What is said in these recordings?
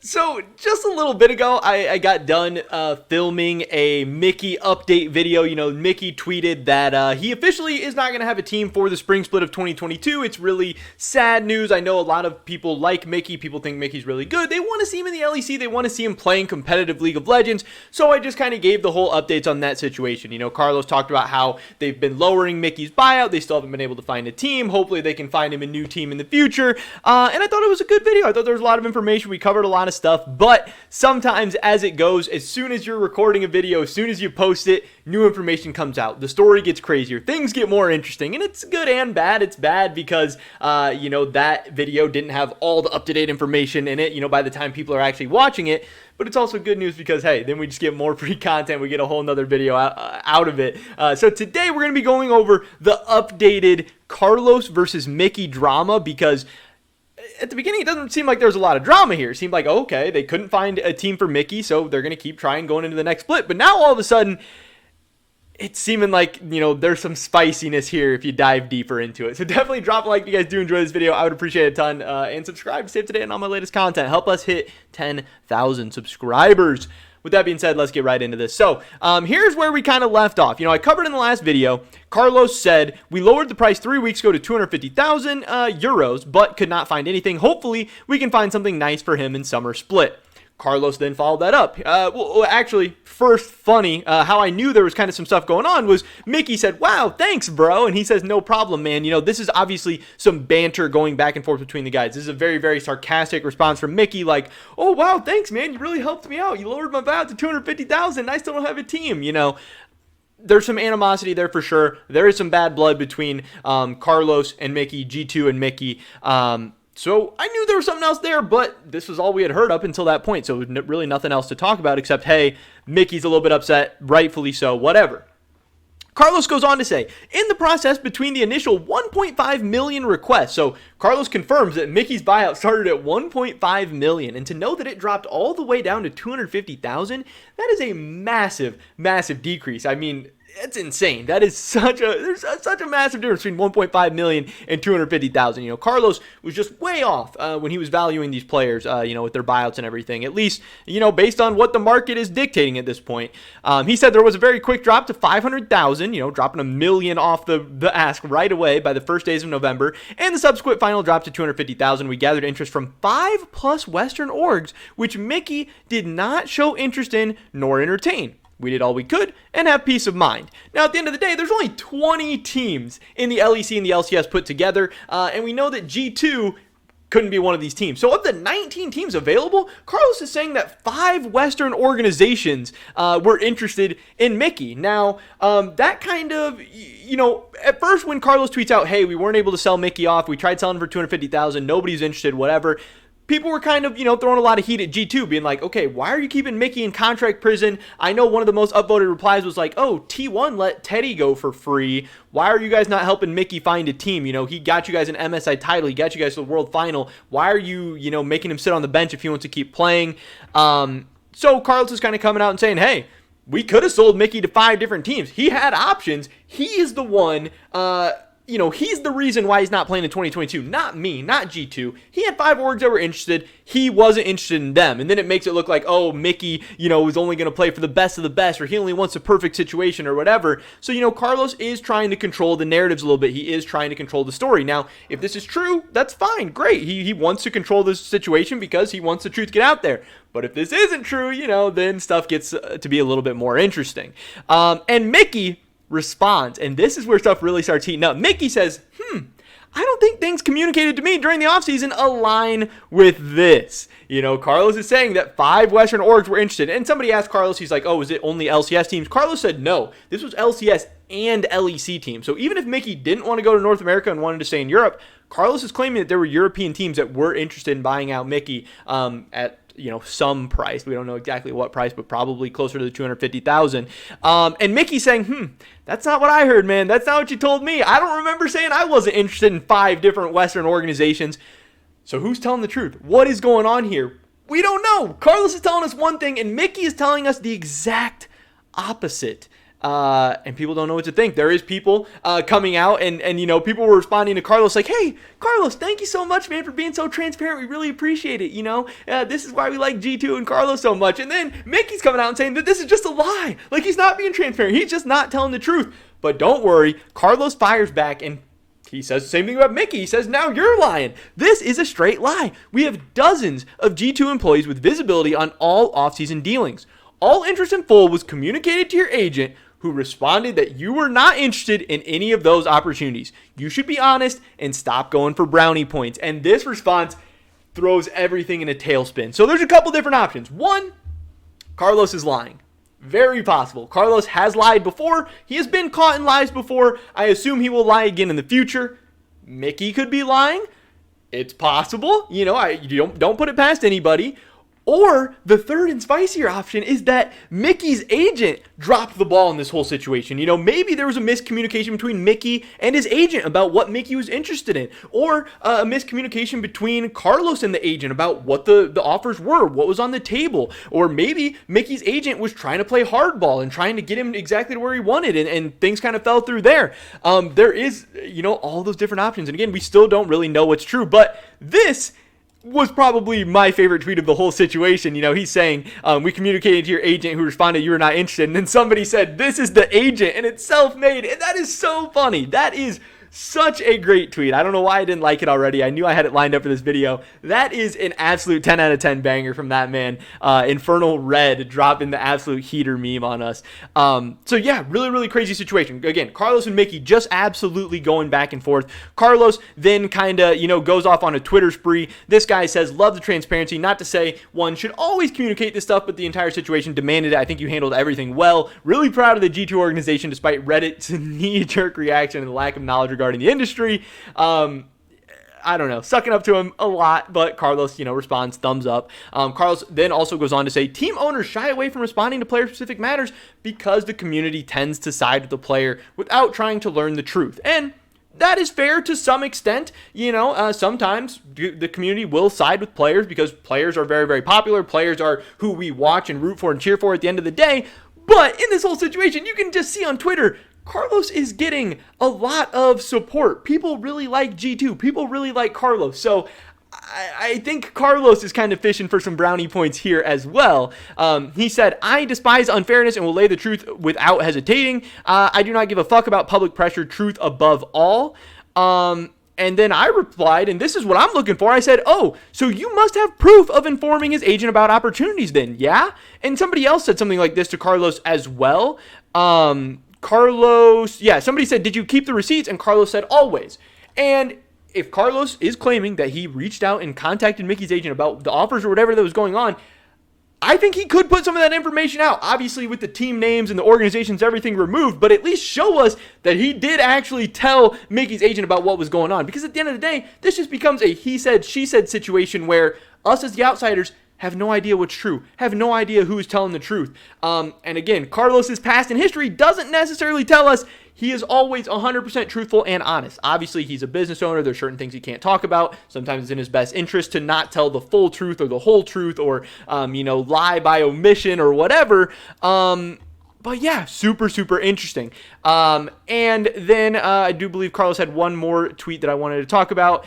So just a little bit ago, I got done filming a Mickey update video. Mickey tweeted that he officially is not going to have a team for the spring split of 2022. It's really sad news. I know a lot of people like Mickey. People think Mickey's really good. They want to see him in the LEC. They want to see him playing competitive League of Legends. So I just kind of gave the whole updates on that situation. Carlos talked about how they've been lowering Mickey's buyout. They still haven't been able to find a team. Hopefully they can find him a new team in the future. And I thought it was a good video. I thought there was a lot of information. We covered a lot of stuff, but sometimes as it goes, as soon as you're recording a video, as soon as you post it, new information comes out. The story gets crazier. Things get more interesting, and it's good and bad. It's bad because, that video didn't have all the up-to-date information in it, by the time people are actually watching it. But it's also good news because, hey, then we just get more free content. We get a whole nother video out of it. So today we're going to be going over the updated Carlos versus Mickey drama because at the beginning, it doesn't seem like there's a lot of drama here. It seemed like, okay, they couldn't find a team for Mickey, so they're going to keep trying going into the next split. But now all of a sudden, it's seeming like, there's some spiciness here if you dive deeper into it. So definitely drop a like if you guys do enjoy this video. I would appreciate it a ton. And subscribe to stay up to date on all my latest content. Help us hit 10,000 subscribers. With that being said, let's get right into this. So here's where we kind of left off. I covered in the last video, Carlos said, we lowered the price 3 weeks ago to 250,000 euros, but could not find anything. Hopefully, we can find something nice for him in summer split. Carlos then followed that up. Actually, first funny, how I knew there was kind of some stuff going on was Mickey said, wow, thanks, bro. And he says, no problem, man. This is obviously some banter going back and forth between the guys. This is a very, very sarcastic response from Mickey, like, oh, wow, thanks, man. You really helped me out. You lowered my buyout to 250,000. I still don't have a team, There's some animosity there for sure. There is some bad blood between Carlos and Mickey, G2 and Mickey. So I knew there was something else there, but this was all we had heard up until that point. So really nothing else to talk about except, hey, Mickey's a little bit upset, rightfully so, whatever. Carlos goes on to say, in the process between the initial 1.5 million requests, so Carlos confirms that Mickey's buyout started at 1.5 million, and to know that it dropped all the way down to 250,000, that is a massive, massive decrease. I mean, it's insane. That is there's such a massive difference between 1.5 million and 250,000. Carlos was just way off when he was valuing these players, with their buyouts and everything. At least, based on what the market is dictating at this point. He said there was a very quick drop to 500,000, dropping $1 million off the ask right away by the first days of November, and the subsequent final drop to 250,000. We gathered interest from 5+ Western orgs, which Mickey did not show interest in nor entertain. We did all we could and have peace of mind. Now, at the end of the day, there's only 20 teams in the LEC and the LCS put together, and we know that G2 couldn't be one of these teams. So of the 19 teams available, Carlos is saying that 5 Western organizations were interested in Mickey. Now, that kind of, at first when Carlos tweets out, hey, we weren't able to sell Mickey off, we tried selling for 250,000, nobody's interested, whatever. People were kind of, throwing a lot of heat at G2, being like, okay, why are you keeping Mickey in contract prison? I know one of the most upvoted replies was like, oh, T1 let Teddy go for free. Why are you guys not helping Mickey find a team? He got you guys an MSI title. He got you guys to the World Final. Why are you, making him sit on the bench if he wants to keep playing? So Carlos is kind of coming out and saying, hey, we could have sold Mickey to 5 different teams. He had options. He is the one, he's the reason why he's not playing in 2022. Not me, not G2. He had 5 orgs that were interested. He wasn't interested in them. And then it makes it look like, oh, Mickey, is only going to play for the best of the best, or he only wants a perfect situation or whatever. So, Carlos is trying to control the narratives a little bit. He is trying to control the story. Now, if this is true, that's fine. Great. He wants to control this situation because he wants the truth to get out there. But if this isn't true, then stuff gets to be a little bit more interesting. And Mickey responds, and this is where stuff really starts heating up. Mickey says, I don't think things communicated to me during the offseason align with this. Carlos is saying that 5 Western orgs were interested. And somebody asked Carlos, he's like, oh, is it only LCS teams? Carlos said no. This was LCS and LEC teams. So even if Mickey didn't want to go to North America and wanted to stay in Europe, Carlos is claiming that there were European teams that were interested in buying out Mickey at some price. We don't know exactly what price, but probably closer to the 250,000. And Mickey saying, that's not what I heard, man. That's not what you told me. I don't remember saying I wasn't interested in 5 different Western organizations. So who's telling the truth? What is going on here? We don't know. Carlos is telling us one thing, and Mickey is telling us the exact opposite. And people don't know what to think. There is people coming out and people were responding to Carlos like, hey, Carlos, thank you so much, man, for being so transparent. We really appreciate it. This is why we like G2 and Carlos so much. And then Mickey's coming out and saying that this is just a lie. Like, he's not being transparent. He's just not telling the truth. But don't worry, Carlos fires back and he says the same thing about Mickey. He says, now you're lying. This is a straight lie. We have dozens of G2 employees with visibility on all offseason dealings. All interest in full was communicated to your agent, who responded that you were not interested in any of those opportunities. You should be honest and stop going for brownie points. And this response throws everything in a tailspin. So there's a couple different options. One, Carlos is lying. Very possible. Carlos has lied before. He has been caught in lies before. I assume he will lie again in the future. Mickey could be lying. It's possible. You don't put it past anybody. Or the third and spicier option is that Mickey's agent dropped the ball in this whole situation. Maybe there was a miscommunication between Mickey and his agent about what Mickey was interested in. Or a miscommunication between Carlos and the agent about what the offers were, what was on the table. Or maybe Mickey's agent was trying to play hardball and trying to get him exactly to where he wanted, and things kind of fell through there. There is, all those different options. And again, we still don't really know what's true, but this was probably my favorite tweet of the whole situation. He's saying, we communicated to your agent who responded you were not interested. And then somebody said, this is the agent and it's self-made. And that is so funny. That is such a great tweet. I don't know why I didn't like it already. I knew I had it lined up for this video. That is an absolute 10 out of 10 banger from that man. Infernal Red dropping the absolute heater meme on us. So yeah, really, really crazy situation. Again, Carlos and Mickey just absolutely going back and forth. Carlos then kind of, goes off on a Twitter spree. This guy says, love the transparency. Not to say one should always communicate this stuff, but the entire situation demanded it. I think you handled everything well. Really proud of the G2 organization despite Reddit's knee-jerk reaction and the lack of knowledge regarding the industry. I don't know, sucking up to him a lot, but Carlos, responds thumbs up. Carlos then also goes on to say, team owners shy away from responding to player-specific matters because the community tends to side with the player without trying to learn the truth. And that is fair to some extent. Sometimes the community will side with players because players are very, very popular. Players are who we watch and root for and cheer for at the end of the day. But in this whole situation, you can just see on Twitter, Carlos is getting a lot of support. People really like G2. People really like Carlos. So I think Carlos is kind of fishing for some brownie points here as well. He said, I despise unfairness and will lay the truth without hesitating. I do not give a fuck about public pressure, truth above all. And then I replied, and this is what I'm looking for. I said, oh, so you must have proof of informing his agent about opportunities then, yeah? And somebody else said something like this to Carlos as well. Somebody said, did you keep the receipts? And Carlos said, always. And if Carlos is claiming that he reached out and contacted Mickey's agent about the offers or whatever that was going on, I think he could put some of that information out, obviously with the team names and the organizations, everything removed, but at least show us that he did actually tell Mickey's agent about what was going on. Because at the end of the day, this just becomes a he said, she said situation where us as the outsiders have no idea what's true, have no idea who is telling the truth. And again, Carlos's past and history doesn't necessarily tell us he is always 100% truthful and honest. Obviously, he's a business owner. There's certain things he can't talk about. Sometimes it's in his best interest to not tell the full truth or the whole truth or, lie by omission or whatever. But yeah, super, super interesting. And then I do believe Carlos had one more tweet that I wanted to talk about.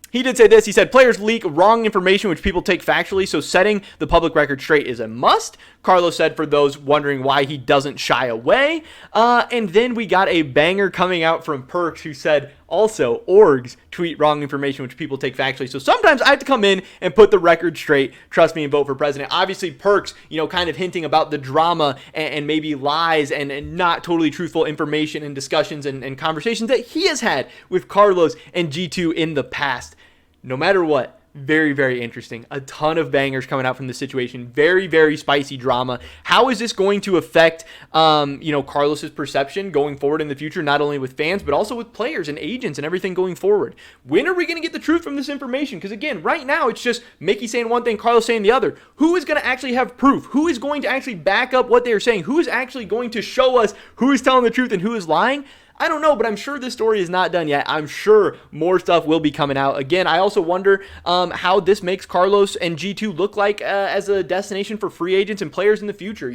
He did say this. He said, players leak wrong information, which people take factually, so setting the public record straight is a must. Carlos said for those wondering why he doesn't shy away. And then we got a banger coming out from Perks, who said, also, orgs tweet wrong information, which people take factually. So sometimes I have to come in and put the record straight. Trust me and vote for president. Obviously, Perks, kind of hinting about the drama and maybe lies and not totally truthful information and discussions and conversations that he has had with Carlos and G2 in the past. No matter what, very, very interesting. A ton of bangers coming out from this situation. Very, very spicy drama. How is this going to affect, Carlos's perception going forward in the future, not only with fans, but also with players and agents and everything going forward? When are we going to get the truth from this information? Because again, right now, it's just Mickey saying one thing, Carlos saying the other. Who is going to actually have proof? Who is going to actually back up what they are saying? Who is actually going to show us who is telling the truth and who is lying? I don't know, but I'm sure this story is not done yet. I'm sure more stuff will be coming out. Again, I also wonder how this makes Carlos and G2 look like as a destination for free agents and players in the future,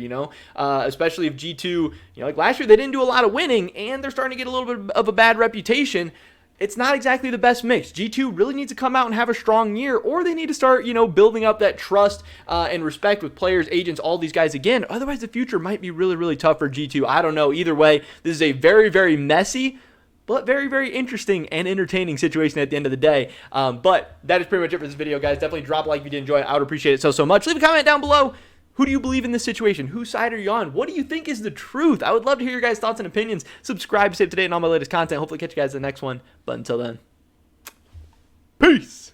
especially if G2, like last year, they didn't do a lot of winning and they're starting to get a little bit of a bad reputation. It's not exactly the best mix. G2 really needs to come out and have a strong year, or they need to start, building up that trust and respect with players, agents, all these guys again. Otherwise, the future might be really, really tough for G2. I don't know. Either way, this is a very, very messy, but very, very interesting and entertaining situation at the end of the day. But that is pretty much it for this video, guys. Definitely drop a like if you did enjoy it. I would appreciate it so much. Leave a comment down below. Who do you believe in this situation? Whose side are you on? What do you think is the truth? I would love to hear your guys' thoughts and opinions. Subscribe to stay up to date on all my latest content. Hopefully catch you guys in the next one. But until then, peace.